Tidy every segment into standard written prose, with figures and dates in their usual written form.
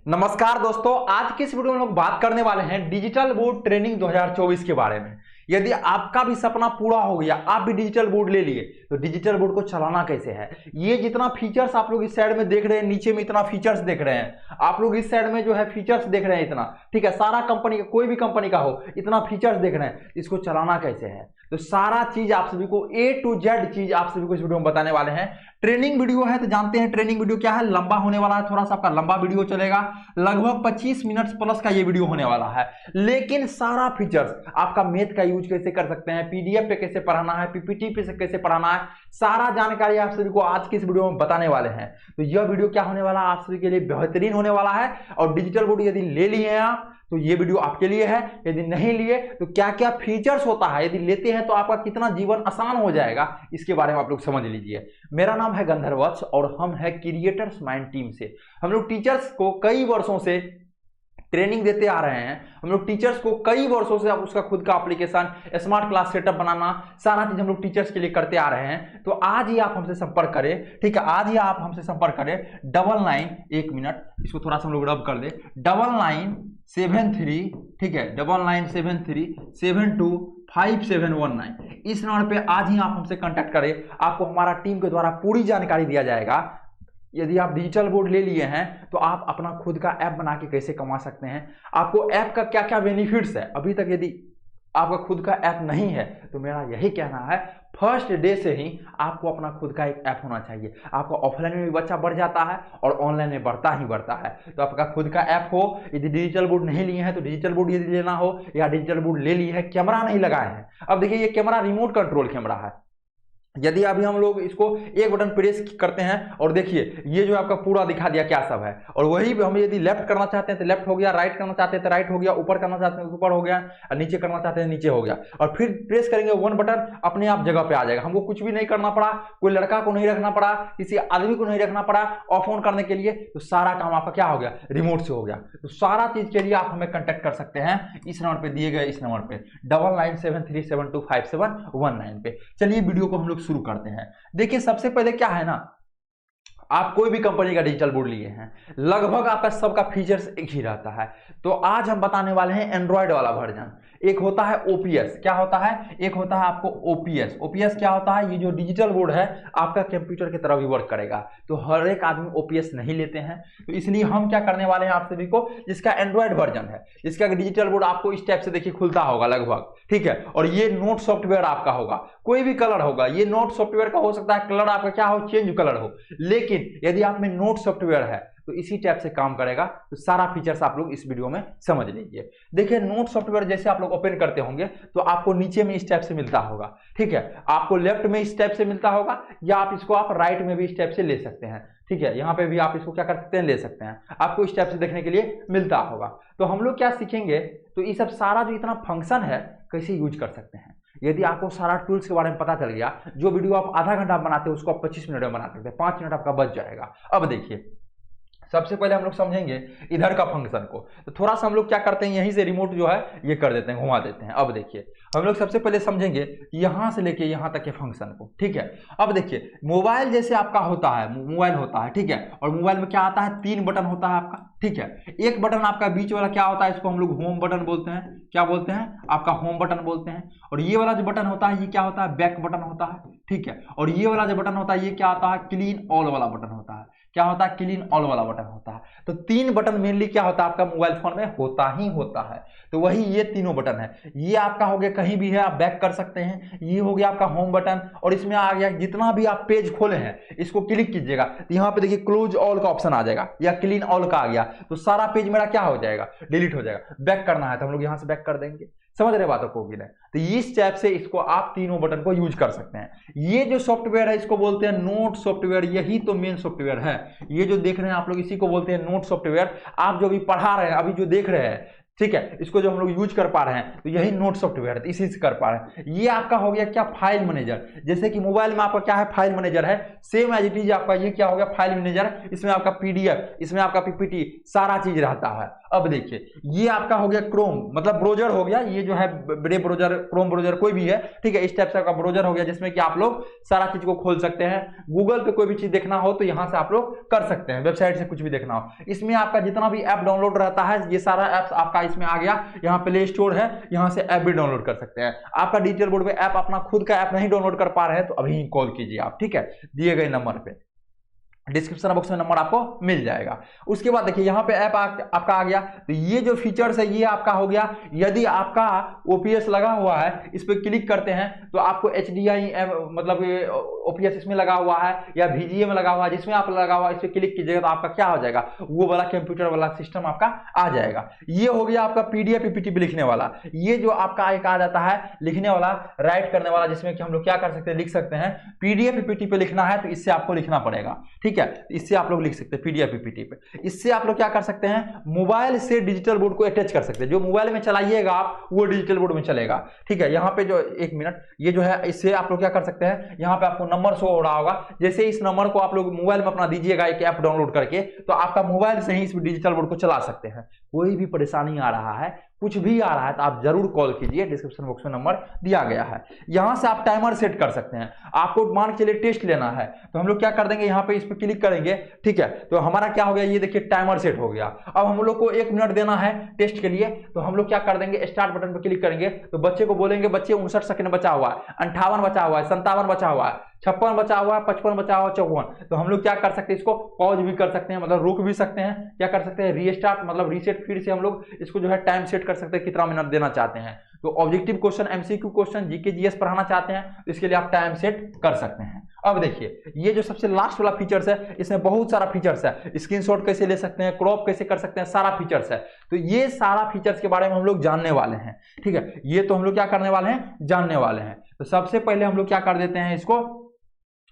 नमस्कार दोस्तों, आज की इस वीडियो में हम लोग बात करने वाले हैं डिजिटल बोर्ड ट्रेनिंग 2024 के बारे में। यदि आपका भी सपना पूरा हो गया, आप भी डिजिटल बोर्ड ले लिए, तो डिजिटल बोर्ड को चलाना कैसे है। ये जितना फीचर्स आप लोग इस साइड में देख रहे हैं, नीचे में इतना फीचर्स देख रहे हैं, आप लोग इस साइड में जो है फीचर्स देख रहे हैं इतना, ठीक है। सारा कंपनी का, कोई भी कंपनी का हो, इतना फीचर्स देख रहे हैं, इसको चलाना कैसे है। तो सारा चीज आप सभी को A to Z चीज आप सभी को इस वीडियो में बताने वाले हैं। ट्रेनिंग वीडियो है तो जानते हैं ट्रेनिंग वीडियो क्या है, लंबा होने वाला है, थोड़ा सा आपका लंबा वीडियो चलेगा, लगभग 25 मिनट प्लस का ये वीडियो होने वाला है। लेकिन सारा फीचर्स, आपका मैथ का यूज कैसे कर सकते हैं, पीडीएफ पे कैसे पढ़ाना है, पीपीटी पे से कैसे पढ़ाना है, सारा जानकारी आप सभी को आज की इस वीडियो में बताने वाले हैं। तो यह वीडियो क्या होने वाला है, आप सभी के लिए बेहतरीन होने वाला है। और डिजिटल बोर्ड यदि ले लिए हैं आप, तो ये वीडियो आपके लिए है। यदि नहीं लिए तो क्या क्या फीचर्स होता है, यदि लेते हैं तो आपका कितना जीवन आसान हो जाएगा, इसके बारे में आप लोग समझ लीजिए। मेरा नाम है गंधर्वत्स और हम है क्रिएटर्स माइंड टीम से। हम लोग टीचर्स को कई वर्षों से ट्रेनिंग देते आ रहे हैं। हम लोग टीचर्स को कई वर्षों से उसका खुद का एप्लीकेशन, स्मार्ट क्लास सेटअप बनाना, सारा चीज हम लोग टीचर्स के लिए करते आ रहे हैं। तो आज ही आप हमसे संपर्क करें, ठीक है। आज ही आप हमसे संपर्क करें 99, एक मिनट इसको थोड़ा सा हम लोग रब कर दे, 9973, ठीक है, 9973725719, इस नंबर पे आज ही आप हमसे कांटेक्ट करें। आपको हमारा टीम के द्वारा पूरी जानकारी दिया जाएगा। यदि आप डिजिटल बोर्ड ले लिए हैं तो आप अपना खुद का ऐप बना के कैसे कमा सकते हैं, आपको ऐप का क्या क्या बेनिफिट्स है। अभी तक यदि आपका खुद का ऐप नहीं है तो मेरा यही कहना है, फर्स्ट डे से ही आपको अपना खुद का एक ऐप होना चाहिए। आपका ऑफलाइन में भी बच्चा बढ़ जाता है और ऑनलाइन में बढ़ता ही बढ़ता है। तो आपका खुद का ऐप हो, यदि डिजिटल बोर्ड नहीं लिए हैं तो डिजिटल बोर्ड यदि लेना हो, या डिजिटल बोर्ड ले लिए है, कैमरा नहीं लगाए हैं। अब देखिए, ये कैमरा रिमोट कंट्रोल कैमरा है। यदि अभी हम लोग इसको एक बटन प्रेस करते हैं और देखिए ये जो आपका पूरा दिखा दिया क्या सब है। और वही हम यदि लेफ्ट करना चाहते हैं तो लेफ्ट हो गया, राइट करना चाहते हैं तो राइट हो गया, ऊपर करना चाहते हैं तो ऊपर हो गया, और नीचे करना चाहते हैं नीचे हो गया। और फिर प्रेस करेंगे वन बटन, अपने आप जगह पे आ जाएगा। हमको कुछ भी नहीं करना पड़ा, कोई लड़का को नहीं रखना पड़ा, किसी आदमी को नहीं रखना पड़ा ऑफ ऑन करने के लिए। तो सारा काम आपका क्या हो गया, रिमोट से हो गया। तो सारा चीज के लिए आप हमें कांटेक्ट कर सकते हैं इस नंबर पे दिए गए, इस नंबर पे 9973725719 पे। चलिए वीडियो को हम लोग शुरू करते हैं। देखिए, सबसे पहले क्या है ना, आप कोई भी कंपनी का डिजिटल बोर्ड लिए हैं, लगभग आपका सबका फीचर्स एक ही रहता है। तो आज हम बताने वाले हैं एंड्रॉयड वाला वर्जन। एक होता है ओपीएस, क्या होता है, एक होता है आपको ओपीएस। ओपीएस क्या होता है, ये जो डिजिटल बोर्ड है आपका कंप्यूटर की तरह भी वर्क करेगा। तो हर एक आदमी ओपीएस नहीं लेते हैं, तो इसलिए हम क्या करने वाले हैं आप सभी को, जिसका एंड्रॉयड वर्जन है, जिसका डिजिटल बोर्ड आपको इस टाइप से देखिए खुलता होगा लगभग, ठीक है। और ये नोट सॉफ्टवेयर आपका होगा, कोई भी कलर होगा, ये नोट सॉफ्टवेयर का हो सकता है कलर आपका क्या हो, चेंज कलर हो। लेकिन यदि आप में नोट सॉफ्टवेयर है तो इसी टाइप से काम करेगा। तो सारा फीचर्स आप लोग इस वीडियो में समझ लीजिए। देखिए, नोट सॉफ्टवेयर जैसे आप लोग ओपन करते होंगे तो आपको नीचे में इस टाइप से मिलता होगा, ठीक है। आपको लेफ्ट में इस टाइप से मिलता होगा, या आप इसको आप राइट में भी इस टाइप से ले सकते हैं, ठीक है। यहाँ पे भी आप इसको क्या कर सकते हैं, ले सकते हैं। आपको इस टाइप से देखने के लिए मिलता होगा। तो हम लोग क्या सीखेंगे, तो ये सब सारा जो इतना फंक्शन है कैसे यूज कर सकते हैं। यदि आपको सारा टूल्स के बारे में पता चल गया, जो वीडियो आप आधा घंटा बनाते हैं उसको आप 25 मिनट में बना सकते हैं, 5 मिनट आपका बच जाएगा। अब देखिए, सबसे पहले हम लोग समझेंगे इधर का फंक्शन को। तो थोड़ा सा हम लोग क्या करते हैं, यहीं से रिमोट जो है ये कर देते हैं, घुमा देते हैं। अब देखिए, हम लोग सबसे पहले समझेंगे यहां से लेके यहां तक के फंक्शन को, ठीक है। अब देखिए, मोबाइल जैसे आपका होता है, मोबाइल होता है, ठीक है। और मोबाइल में क्या आता है, 3 बटन होता है आपका, ठीक है। एक बटन आपका बीच वाला क्या होता है, इसको हम लोग होम बटन बोलते हैं। क्या बोलते हैं, आपका होम बटन बोलते हैं। और ये वाला जो बटन होता है ये क्या होता है, बैक बटन होता है, ठीक है। और ये वाला जो बटन होता है ये क्या होता है, क्लीन ऑल वाला बटन होता है। क्या होता है, क्लीन ऑल वाला बटन होता है। तो 3 बटन मेनली क्या होता है आपका मोबाइल फोन में होता ही होता है। तो वही ये तीनों बटन है। ये आपका हो गया, कहीं भी है आप बैक कर सकते हैं। ये हो गया आपका होम बटन, और इसमें आ गया जितना भी आप पेज खोले हैं इसको क्लिक कीजिएगा तो यहाँ पे देखिए क्लोज ऑल का ऑप्शन आ जाएगा, या क्लीन ऑल का आ गया, तो सारा पेज मेरा क्या हो जाएगा, डिलीट हो जाएगा। बैक करना है तो हम लोग यहाँ से बैक कर देंगे। समझ रहे बातों को भी नहीं, तो इस टाइप से इसको आप तीनों बटन को यूज कर सकते हैं। ये जो सॉफ्टवेयर है इसको बोलते हैं नोट सॉफ्टवेयर, यही तो मेन सॉफ्टवेयर है। ये जो देख रहे हैं आप लोग इसी को बोलते हैं नोट सॉफ्टवेयर। आप जो भी पढ़ा रहे हैं, अभी जो देख रहे हैं ठीक है, इसको जो हम लोग यूज कर पा रहे हैं तो यही नोट सॉफ्टवेयर है, इसी से कर पा रहे हैं। ये आपका हो गया क्या, फाइल मैनेजर। जैसे कि मोबाइल में आपका क्या है, फाइल मैनेजर है, सेम एज इट इज आपका ये क्या हो गया, फाइल मैनेजर। इसमें आपका पीडीएफ, इसमें आपका पीपीटी, सारा चीज रहता है। अब देखिए ये आपका हो गया क्रोम, मतलब ब्राउजर हो गया, ये जो है ब्रेव ब्राउजर, क्रोम ब्राउजर कोई भी है, ठीक है, इस टाइप से आपका ब्राउजर हो गया जिसमें कि आप लोग सारा चीज को खोल सकते हैं। गूगल पे कोई भी चीज देखना हो तो यहां से आप लोग कर सकते हैं, वेबसाइट से कुछ भी देखना हो। इसमें आपका जितना भी ऐप डाउनलोड रहता है ये सारा ऐप आपका इसमें आ गया। यहाँ प्ले स्टोर है, यहाँ से ऐप भी डाउनलोड कर सकते हैं। आपका डिजिटल बोर्ड पे ऐप अपना खुद का ऐप नहीं डाउनलोड कर पा रहे हैं तो अभी कॉल कीजिए आप, ठीक है, दिए गए नंबर पे, डिस्क्रिप्शन बॉक्स में नंबर आपको मिल जाएगा। उसके बाद देखिए यहाँ पे ऐप आपका आ गया। तो ये जो फीचर्स है ये आपका हो गया। यदि आपका ओपीएस लगा हुआ है, इस पर क्लिक करते हैं तो आपको एचडीआई मतलब ओपीएस इसमें लगा हुआ है या VGA में लगा हुआ है, जिसमें आप लगा हुआ है इस पर क्लिक कीजिएगा तो आपका क्या हो जाएगा, वो वाला कंप्यूटर वाला सिस्टम आपका आ जाएगा। ये हो गया आपका पीडीएफ पीपीटी लिखने वाला। ये जो आपका एक आ जाता है लिखने वाला, राइट करने वाला, जिसमें कि हम लोग क्या कर सकते हैं, लिख सकते हैं। पीडीएफ पीपीटी पे लिखना है तो इससे आपको लिखना पड़ेगा, ठीक है, इससे आप लोग लिख सकते हैं पीडीएफ पीपीटी पे। इससे आप लोग क्या कर सकते हैं, मोबाइल से डिजिटल बोर्ड को अटैच कर सकते हैं। जो मोबाइल में चलाइएगा आप वो डिजिटल बोर्ड में चलेगा, ठीक है। यहाँ पे जो एक मिनट, ये जो है इससे आप लोग क्या कर सकते हैं, यहाँ पे आपको नंबर शो हो रहा होगा। जैसे इस नंबर को आप लोग मोबाइल में अपना दीजिएगा एक ऐप डाउनलोड करके, तो आपका मोबाइल से ही इस डिजिटल बोर्ड को चला सकते हैं। कोई भी परेशानी आ रहा है, कुछ भी आ रहा है तो आप जरूर कॉल कीजिए, डिस्क्रिप्शन बॉक्स में नंबर दिया गया है। यहां से आप टाइमर सेट कर सकते हैं। आपको मान के लिए टेस्ट लेना है तो हम लोग क्या कर देंगे, यहाँ पे इस पर क्लिक करेंगे, ठीक है, तो हमारा क्या हो गया, ये देखिए टाइमर सेट हो गया। अब हम लोग को 1 मिनट देना है टेस्ट के लिए, तो हम लोग क्या कर देंगे, स्टार्ट बटन पर क्लिक करेंगे तो बच्चे को बोलेंगे, बच्चे 59 सेकंड बचा हुआ है, 58 बचा हुआ है, 57 बचा हुआ है, 56 बचा हुआ है, 55 बचा हुआ है, 54। तो हम लोग क्या कर सकते हैं, इसको पॉज भी कर सकते हैं, मतलब रुक भी सकते हैं। क्या कर सकते हैं, रीस्टार्ट मतलब रीसेट, फिर से हम लोग इसको जो है टाइम सेट कर सकते हैं कितना मिनट देना चाहते हैं। तो objective question, MCQ question, GK GS पढ़ाना चाहते हैं तो इसके लिए आप टाइम सेट कर सकते हैं। अब देखिए ये जो सबसे लास्ट वाला फीचर्स है, इसमें बहुत सारा फीचर्स है। स्क्रीनशॉट कैसे ले सकते हैं, क्रॉप कैसे कर सकते हैं, सारा फीचर्स है। तो ये सारा फीचर्स के बारे में हम लोग जानने वाले हैं, ठीक है। ये तो हम लोग क्या करने वाले हैं, जानने वाले हैं। तो सबसे पहले हम लोग क्या कर देते हैं, इसको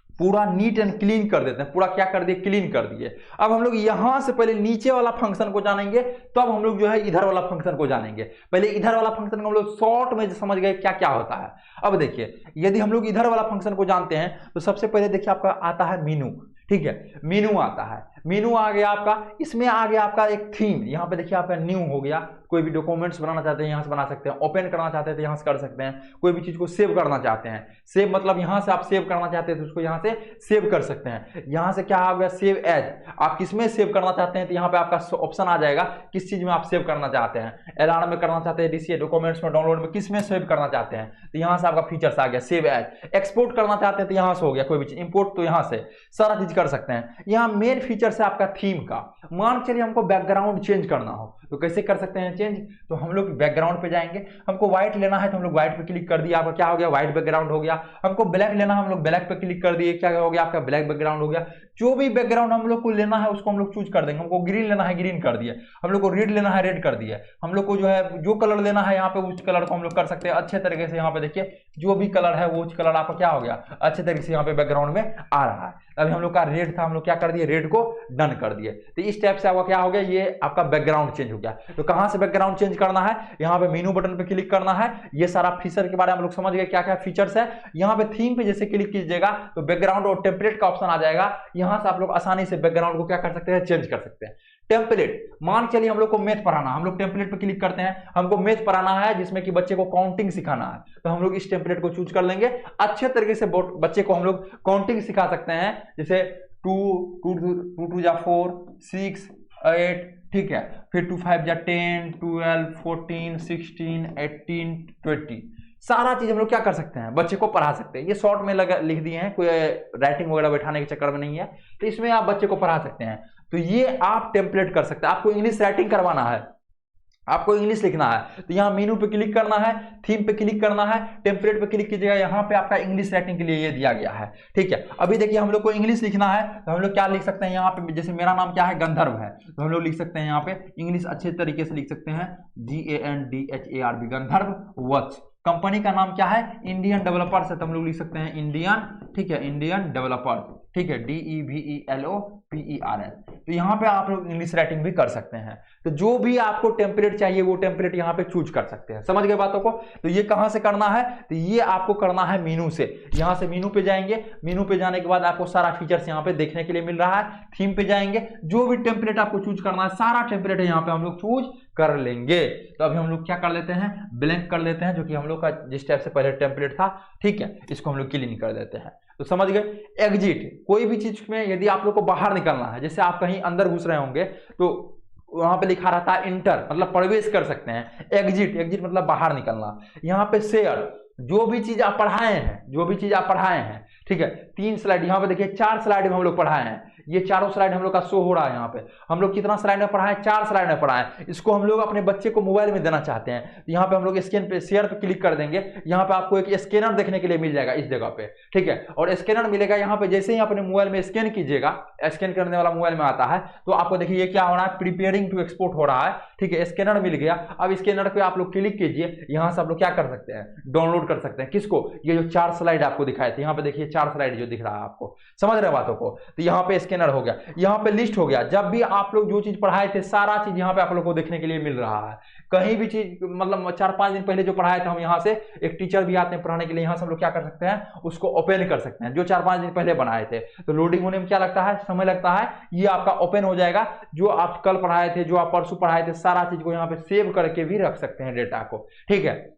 पूरा नीट एंड क्लीन कर देते हैं। पूरा क्या कर दिए, क्लीन कर दिए। अब हम लोग यहां से पहले नीचे वाला फंक्शन को जानेंगे, तब हम लोग जो है इधर वाला फंक्शन को जानेंगे। पहले इधर वाला फंक्शन को हम लोग शॉर्ट में समझ गए क्या क्या होता है। अब देखिए यदि हम लोग इधर वाला फंक्शन को जानते हैं तो सबसे पहले देखिए आपका आता है मीनू, ठीक है, मीनू आता है। मीनू आ गया आपका, इसमें आ गया आपका एक थीम। यहाँ पे देखिए आपका न्यू हो गया। कोई भी डॉक्यूमेंट्स बनाना चाहते हैं यहाँ से बना सकते हैं, ओपन करना चाहते हैं तो यहाँ से कर सकते हैं। कोई भी चीज को सेव करना चाहते हैं, सेव मतलब यहाँ से आप सेव करना चाहते हैं तो उसको यहाँ से सेव कर सकते हैं। यहाँ से क्या आ गया, सेव एज। आप किसमें सेव करना चाहते हैं तो यहाँ पे आपका ऑप्शन आ जाएगा किस चीज में आप सेव करना चाहते हैं। एलार्म में करना चाहते हैं, डीसीए डॉक्यूमेंट्स में, डाउनलोड में, किस में सेव करना चाहते हैं तो यहाँ से आपका फीचर्स आ गया सेव एज। एक्सपोर्ट करना चाहते हैं तो यहाँ से हो गया कोई भी चीज, इंपोर्ट तो यहाँ से सारा चीज कर सकते हैं। यहाँ मेन फीचर है आपका थीम का। मान चलिए हमको बैकग्राउंड चेंज करना हो तो कैसे कर सकते हैं चेंज, तो हम लोग बैकग्राउंड पे जाएंगे। हमको व्हाइट लेना है तो हम लोग व्हाइट पे क्लिक कर दिया, आपका क्या हो गया, व्हाइट बैकग्राउंड हो गया। हमको ब्लैक लेना है, हम लोग ब्लैक पे क्लिक कर दिए, क्या हो गया, आपका ब्लैक बैकग्राउंड हो गया। जो भी बैकग्राउंड हम लोग को लेना है उसको हम लोग चूज कर देंगे। हमको ग्रीन लेना है, ग्रीन कर दिए। हम लोग को रेड लेना है, रेड कर दिए। हम लोग को जो है जो कलर लेना है यहाँ पे उस कलर को हम लोग कर सकते हैं अच्छे तरीके से। यहाँ पे देखिए जो भी कलर है वो कलर आपका क्या हो गया, अच्छे तरीके से यहाँ पे बैकग्राउंड में आ रहा है। अभी हम लोग का रेड था, हम लोग क्या कर दिए, रेड को डन कर दिए। तो इस टाइप से आपका क्या हो गया, ये आपका बैकग्राउंड चेंज हो गया। तो कहां से बैकग्राउंड चेंज करना है, यहाँ पे मेनू बटन पे क्लिक करना है। ये सारा फीचर के बारे में हम लोग समझ गए क्या क्या फीचर्स है। यहाँ पे थीम पे जैसे क्लिक कीजिएगा तो बैकग्राउंड और टेम्पलेट का ऑप्शन आ जाएगा। यहाँ से आप लोग आसानी से बैकग्राउंड को क्या कर सकते हैं, चेंज कर सकते हैं। टेम्पलेट, मान चलिए हम लोग को मैथ पढ़ाना, हम लोग टेम्पलेट पे क्लिक करते हैं। हमको मैथ पढ़ाना है जिसमें कि बच्चे को काउंटिंग सिखाना है तो हम लोग इस टेम्पलेट को चूज कर लेंगे। अच्छे तरीके से बच्चे को हम लोग काउंटिंग सिखा सकते हैं, जैसे 2 2 जा 4 6 8, ठीक है, फिर 2 5 जा 10 12 14 16 18 20। सारा चीज हम लोग क्या कर सकते हैं, बच्चे को पढ़ा सकते हैं। ये शॉर्ट में लिख दिए हैं, कोई राइटिंग वगैरह बैठाने के चक्कर में नहीं है। तो इसमें आप बच्चे को पढ़ा सकते हैं। तो ये आप टेम्पलेट कर सकते हैं। आपको इंग्लिश राइटिंग करवाना है, आपको इंग्लिश लिखना है तो यहाँ मेनू पे क्लिक करना है, थीम पे क्लिक करना है, टेम्पलेट पे क्लिक कीजिएगा। यहाँ पे आपका इंग्लिश राइटिंग के लिए ये दिया गया है, ठीक है। अभी देखिए हम लोग को इंग्लिश लिखना है तो हम लोग क्या लिख सकते हैं, यहाँ पे जैसे मेरा नाम क्या है, गंधर्व है, तो हम लोग लिख सकते हैं यहाँ पे इंग्लिश अच्छे तरीके से लिख सकते हैं, GANDHARB, गंधर्व वत्स। कंपनी का नाम क्या है, इंडियन डेवलपर्स है तो हम लोग लिख सकते हैं इंडियन, ठीक है, इंडियन डेवलपर्स। ठीक है, DEVELOPERS। तो यहाँ पे आप लोग इंग्लिश राइटिंग भी कर सकते हैं। तो जो भी आपको टेम्पलेट चाहिए वो टेम्पलेट यहाँ पे चूज कर सकते हैं। समझ गए बातों को? तो ये कहाँ से करना है? तो ये आपको करना है मेनू से। यहाँ से मेनू पे जाएंगे, मेनू पे जाने के बाद आपको सारा फीचर्स यहाँ पे देखने के लिए मिल रहा है। थीम पे जाएंगे, जो भी टेम्पलेट आपको चूज करना है सारा टेम्पलेट यहाँ पे हम लोग चूज कर लेंगे। तो अभी हम लोग क्या कर लेते हैं, ब्लैंक कर लेते हैं, जो कि हम लोग का जिस टाइप से पहले टेम्पलेट था, ठीक है, इसको हम लोग क्लीन कर देते हैं। तो समझ गए। एग्जिट, कोई भी चीज में यदि आप लोग को बाहर निकलना है, जैसे आप कहीं अंदर घुस रहे होंगे तो वहां पे लिखा रहता है इंटर, मतलब प्रवेश कर सकते हैं। एग्जिट, एग्जिट मतलब बाहर निकलना। यहाँ पे शेयर, जो भी चीज आप पढ़ाए हैं, जो भी चीज आप पढ़ाए हैं, ठीक है, 3 स्लाइड यहाँ पे देखिए, 4 स्लाइड में हम लोग पढ़ाए हैं। ये चारों स्लाइड हम लोग का शो हो रहा है। यहाँ पे हम लोग कितना स्लाइड में पढ़ाए? 4 स्लाइड में पढ़ाए। इसको हम लोग अपने बच्चे को मोबाइल में देना चाहते हैं। यहाँ पे हम लोग स्कैन पे, शेयर पे क्लिक कर देंगे। यहाँ पे आपको एक स्कैनर देखने के लिए मिल जाएगा इस जगह पे, ठीक है, और स्कैनर मिलेगा यहाँ पे। जैसे ही अपने मोबाइल में स्कैन कीजिएगा, स्कैन करने वाला मोबाइल में आता है, तो आपको देखिए ये क्या हो रहा है, प्रिपेयरिंग टू एक्सपोर्ट हो रहा है, ठीक है, स्कैनर मिल गया। अब स्कैनर पे आप लोग क्लिक कीजिए, यहाँ से आप लोग क्या कर सकते हैं, डाउनलोड कर सकते हैं। किसको? ये जो 4 स्लाइड आपको दिखाए थे, यहाँ पे देखिए 4 स्लाइड जो दिख रहा है आपको, समझ रहे बातों को? तो यहाँ पे स्कैनर हो गया, यहाँ पे लिस्ट हो गया। जब भी आप लोग जो चीज पढ़ाए थे सारा चीज यहाँ पे आप लोग को देखने के लिए मिल रहा है। कहीं भी चीज, मतलब 4-5 दिन पहले जो पढ़ाए थे हम, यहाँ से एक टीचर भी आते हैं पढ़ाने के लिए, यहाँ से हम लोग क्या कर सकते हैं, उसको ओपन कर सकते हैं। जो 4-5 दिन पहले बनाए थे, तो लोडिंग होने में क्या लगता है, समय लगता है। ये आपका ओपन हो जाएगा। जो आप कल पढ़ाए थे, जो आप परसों पढ़ाए थे, सारा चीज को यहाँ पे सेव करके भी रख सकते हैं डेटा को, ठीक है।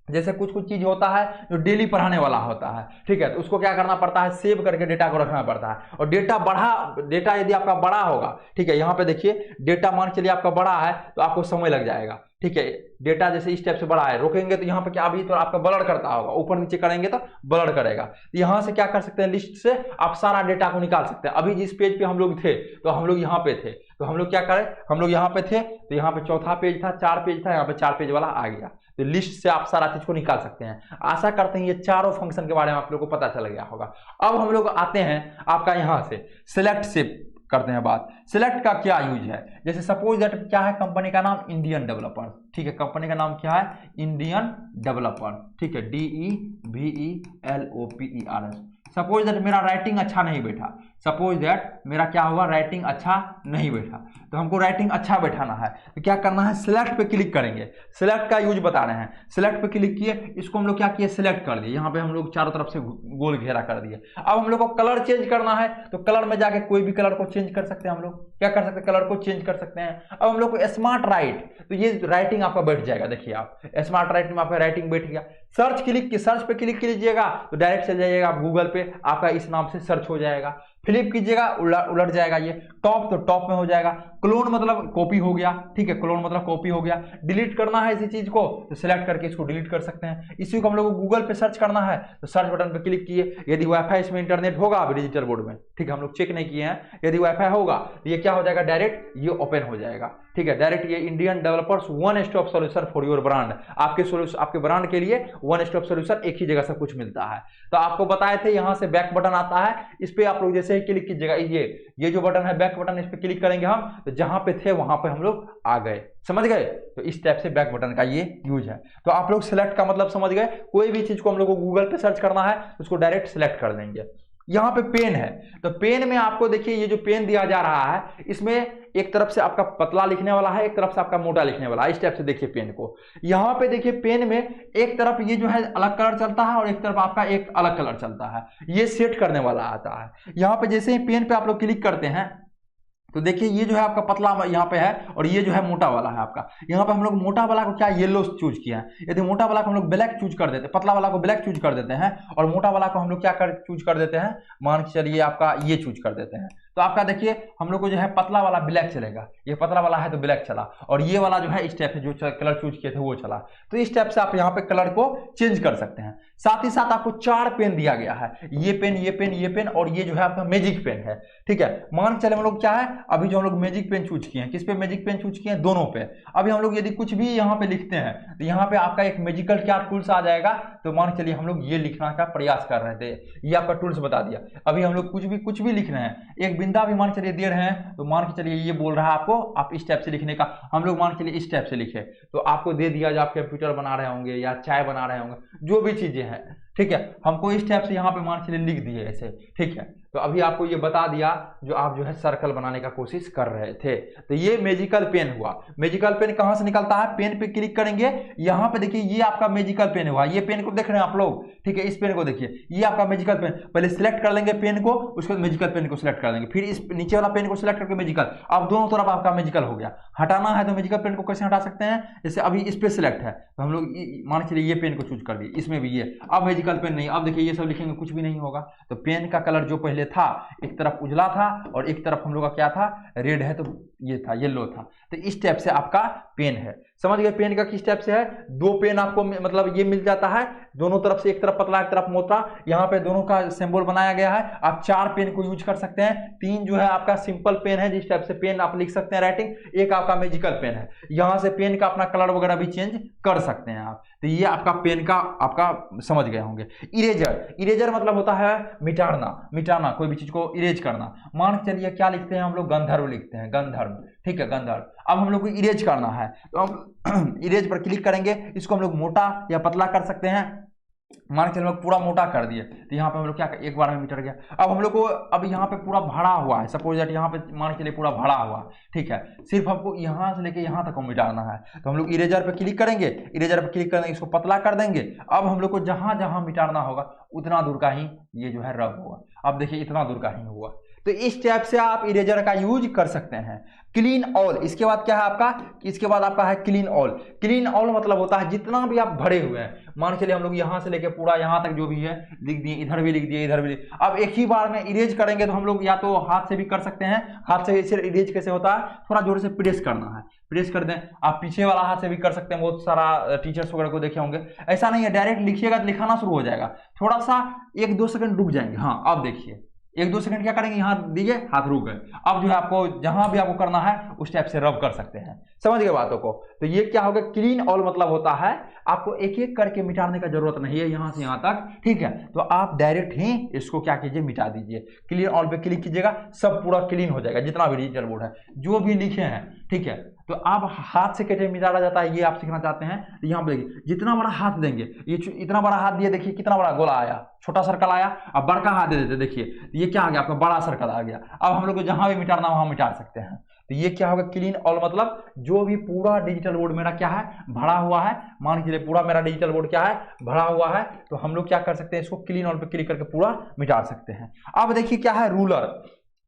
जैसे कुछ कुछ चीज होता है जो डेली पढ़ाने वाला होता है, ठीक है, तो उसको क्या करना पड़ता है, सेव करके डेटा को रखना पड़ता है। और डेटा यदि आपका बड़ा होगा, ठीक है, यहाँ पे देखिए डेटा मान चलिए आपका बड़ा है तो आपको समय लग जाएगा, ठीक है। डेटा जैसे इस टाइप से बड़ा है, रोकेंगे तो यहाँ पे क्या, अभी तो आपका ब्लर करता होगा, ऊपर नीचे करेंगे तो ब्लर करेगा। तो यहाँ से क्या कर सकते हैं, लिस्ट से आप सारा डेटा को निकाल सकते हैं। अभी जिस पेज पे हम लोग थे, तो हम लोग यहाँ पे थे, तो हम लोग क्या करें, हम लोग यहाँ पे थे, तो यहाँ पे चौथा पेज था, 4 पेज था, यहाँ पे 4 पेज वाला आ गया। तो लिस्ट से आप सारा चीज को निकाल सकते हैं। आशा करते हैं ये चारों फंक्शन के बारे में आप लोग को पता चल गया होगा। अब हम लोग आते हैं आपका यहाँ से सिलेक्ट से करते हैं बात। सिलेक्ट का क्या यूज है? जैसे सपोज दैट क्या है, कंपनी का नाम इंडियन डेवलपर, ठीक है, कंपनी का नाम क्या है, इंडियन डेवलपर, ठीक है, DEVELOPERS। सपोज दैट मेरा राइटिंग अच्छा नहीं बैठा, सपोज दैट मेरा क्या हुआ, राइटिंग अच्छा नहीं बैठा, तो हमको राइटिंग अच्छा बैठाना है, तो क्या करना है, सिलेक्ट पे क्लिक करेंगे। सिलेक्ट का यूज बता रहे हैं। सिलेक्ट पे क्लिक किए, इसको हम लोग क्या किए, सिलेक्ट कर दिए। यहाँ पे हम लोग चारों तरफ से गोल घेरा कर दिए। अब हम लोग को कलर चेंज करना है, तो कलर में जाके कोई भी कलर को चेंज कर सकते हैं। हम लोग क्या कर सकते हैं, कलर को चेंज कर सकते हैं। अब हम लोग को स्मार्ट राइट, तो ये राइटिंग आपका बैठ जाएगा। देखिए आप स्मार्ट राइट में आपका राइटिंग बैठ गया। सर्च पे क्लिक कीजिएगा तो डायरेक्ट चल जाइएगा आप गूगल पे, आपका इस नाम से सर्च हो जाएगा। फ्लिप कीजिएगा, उलट जाएगा। ये टॉप, तो टॉप में हो जाएगा। क्लोन मतलब कॉपी हो गया, ठीक है, क्लोन मतलब कॉपी हो गया। डिलीट करना है इसी चीज को, तो सिलेक्ट करके इसको डिलीट कर सकते हैं। इसी को हम लोग को गूगल पे सर्च करना है, तो सर्च बटन पे क्लिक किए। यदि वाईफाई इसमें इंटरनेट होगा अभी डिजिटल बोर्ड में, ठीक है, हम लोग चेक नहीं किए हैं, यदि वाईफाई होगा तो ये क्या हो जाएगा, डायरेक्ट ये ओपन हो जाएगा, ठीक है, डायरेक्ट ये Indian developers one stop solution for your brand, आपके ब्रांड के लिए वन स्टॉप सॉल्यूशन, एक ही जगह सब कुछ मिलता है। तो आपको बताए थे यहाँ से बैक बटन आता है, इस पे आप लोग जैसे ही क्लिक कीजिएगा, ये जो बटन है बैक बटन, इस पे क्लिक करेंगे हम, तो जहां पे थे वहां पे हम लोग आ गए। समझ गए? तो इस टाइप से बैक बटन का ये यूज है। तो आप लोग सिलेक्ट का मतलब समझ गए। कोई भी चीज को हम लोग को गूगल पे सर्च करना है, उसको डायरेक्ट सिलेक्ट कर देंगे। यहाँ पे पेन है, तो पेन में आपको देखिए ये जो पेन दिया जा रहा है, इसमें एक तरफ से आपका पतला लिखने वाला है, एक तरफ से आपका मोटा लिखने वाला है। इस टाइप से देखिए पेन को। यहाँ पे देखिए पेन में एक तरफ ये जो है अलग कलर चलता है और एक तरफ आपका एक अलग कलर चलता है। ये सेट करने वाला आता है। यहाँ पे जैसे ही पेन पे आप लोग क्लिक करते हैं, तो देखिए ये जो है आपका पतला यहाँ पे है और ये जो है मोटा वाला है आपका। यहाँ पे हम लोग मोटा वाला को क्या येलो चूज किया है। यदि मोटा वाला को हम लोग ब्लैक चूज कर देते, पतला वाला को ब्लैक चूज कर देते हैं और मोटा वाला को हम लोग क्या चूज कर देते हैं, मान के चलिए आपका ये चूज कर देते हैं, तो आपका देखिए हम लोग को जो है पतला वाला ब्लैक चलेगा। ये पतला वाला है तो ब्लैक चला, और ये वाला जो है इस टाइप से जो कलर चूज किए थे वो चला। तो इस टाइप से आप यहाँ पे कलर को चेंज कर सकते हैं। साथ ही साथ आपको 4 पेन दिया गया है, ये पेन, ये पेन, ये पेन और ये जो है आपका मैजिक पेन है, ठीक है। मान चले हम लोग क्या है, अभी जो हम लोग मैजिक पेन चूज किए हैं, किस पे मैजिक पेन चूज किए हैं, दोनों पे। अभी हम लोग यदि कुछ भी यहाँ पे लिखते हैं तो यहाँ पे आपका एक मैजिकल क्या टूल्स आ जाएगा। तो मान चलिए हम लोग ये लिखना का प्रयास कर रहे थे, ये आपका टूल्स बता दिया। अभी हम लोग कुछ भी लिख रहे हैं, एक बिंदा भी मान चलिए दे रहे हैं, तो मान के चलिए ये बोल रहा है आपको आप इस टाइप से लिखने का, हम लोग मान चलिए इस टाइप से लिखे, तो आपको दे दिया जो आप कंप्यूटर बना रहे होंगे या चाय बना रहे होंगे, जो भी चीजें हैं, ठीक है, हमको इस टाइप से यहाँ पे मान चलिए लिख दिए ऐसे, ठीक है। तो अभी आपको ये बता दिया जो आप जो है सर्कल बनाने का कोशिश कर रहे थे। तो ये मैजिकल पेन हुआ। मैजिकल पेन कहाँ से निकलता है, पेन पे क्लिक करेंगे, यहाँ पे देखिए ये आपका मैजिकल पेन हुआ। ये पेन को देख रहे हैं आप लोग, ठीक है, इस पेन को देखिए, ये आपका मैजिकल पेन। पहले सिलेक्ट कर लेंगे पेन को, उसके बाद मैजिकल पेन को सिलेक्ट कर लेंगे, फिर इस नीचे वाला पेन को सिलेक्ट करके मैजिकल। अब दोनों तरफ आपका मैजिकल हो गया। हटाना है तो मैजिकल पेन को कैसे हटा सकते हैं, जैसे अभी इस पे सिलेक्ट है तो हम लोग मान चलिए ये पेन को चूज कर दिए, इसमें भी ये, अब मैजिकल पेन नहीं, अब देखिए ये सब लिखेंगे कुछ भी नहीं होगा। तो पेन का कलर जो पहले था, एक तरफ उजला था और एक तरफ हम लोग का क्या था, रेड है, तो ये था येलो था। तो इस टाइप से आपका पेन है, समझ गए। पेन का किस टाइप से है, दो पेन आपको मतलब ये मिल जाता है दोनों तरफ से, एक तरफ पतला एक तरफ मोटा, यहाँ पे दोनों का सिंबल बनाया गया है। आप 4 पेन को यूज कर सकते हैं। 3 जो है आपका सिंपल पेन है, जिस टाइप से पेन आप लिख सकते हैं राइटिंग, एक आपका मैजिकल पेन है, यहाँ से पेन का अपना कलर वगैरह भी चेंज कर सकते हैं आप। तो ये आपका पेन का आपका समझ गए होंगे। इरेजर, इरेजर मतलब होता है मिटाना, मिटाना कोई भी चीज को इरेज करना। मान के चलिए क्या लिखते हैं हम लोग, गंधर्व लिखते हैं, गंधर्व, ठीक है, गंधर्व। अब हम लोग को इरेज करना है तो हम इरेज पर क्लिक करेंगे, इसको हम लोग मोटा या पतला कर सकते हैं। मान के चलो पूरा मोटा कर दिए तो यहाँ पे हम लोग क्या, एक बार में मिट गया। अब हम लोग को अब यहाँ पे पूरा भरा हुआ है, सपोज दैट यहाँ पे मान के लिए पूरा भरा हुआ, ठीक है, सिर्फ हमको यहाँ से लेके यहाँ तक को मिटाना है। तो हम लोग इरेजर पे क्लिक करेंगे, इरेजर पे क्लिक करेंगे, इसको पतला कर देंगे। अब हम लोग को जहाँ जहाँ मिटाना होगा उतना दूर का ही ये जो है रब होगा। अब देखिए इतना दूर का ही हुआ। तो इस टाइप से आप इरेजर का यूज कर सकते हैं। क्लीन ऑल, इसके बाद क्या है आपका, इसके बाद आपका है क्लीन ऑल। क्लीन ऑल मतलब होता है जितना भी आप भरे हुए हैं, मान चलिए हम लोग यहाँ से लेके पूरा यहाँ तक जो भी है लिख दिए, इधर भी लिख दिए, इधर भी। अब एक ही बार में इरेज करेंगे तो हम लोग या तो हाथ से भी कर सकते हैं। हाथ से इसे इरेज कैसे होता है, थोड़ा जोर से प्रेस करना है, प्रेस कर दें। आप पीछे वाला हाथ से भी कर सकते हैं, बहुत सारा टीचर्स वगैरह को देखे होंगे। ऐसा नहीं है डायरेक्ट लिखिएगा तो लिखाना शुरू हो जाएगा, थोड़ा सा 1-2 सेकंड रुक जाएंगे। हाँ अब देखिए 1-2 सेकंड क्या करेंगे, यहाँ दीजिए, हाथ रुक गए। अब जो है आपको जहां भी आपको करना है उस टाइप से रब कर सकते हैं, समझ गए बातों को। तो ये क्या होगा, क्लीन ऑल मतलब होता है आपको एक एक करके मिटाने का जरूरत नहीं है यहाँ से यहाँ तक, ठीक है। तो आप डायरेक्ट ही इसको क्या कीजिए, मिटा दीजिए। क्लीन ऑल पे क्लिक कीजिएगा, सब पूरा क्लीन हो जाएगा, जितना भी डिजिटल बोर्ड है जो भी लिखे हैं, ठीक है। तो आप हाथ से कैसे मिटाया जाता है ये आप सीखना चाहते हैं, तो यहाँ पे देखिए जितना बड़ा हाथ देंगे, ये इतना बड़ा हाथ दिए, देखिए कितना बड़ा गोला आया, छोटा सर्कल आया। अब बड़का हाथ दे देते, देखिए ये क्या आ गया आपका, बड़ा सर्कल आ गया। अब हम लोग को जहां भी मिटाना वहां मिटा सकते हैं। तो ये क्या होगा, क्लीन ऑल मतलब जो भी पूरा डिजिटल बोर्ड मेरा क्या है, भरा हुआ है, मान के लिए पूरा मेरा डिजिटल बोर्ड क्या है, भरा हुआ है, तो हम लोग क्या कर सकते हैं, इसको क्लीन ऑल पे क्लिक करके पूरा मिटा सकते हैं। अब देखिए क्या है, रूलर।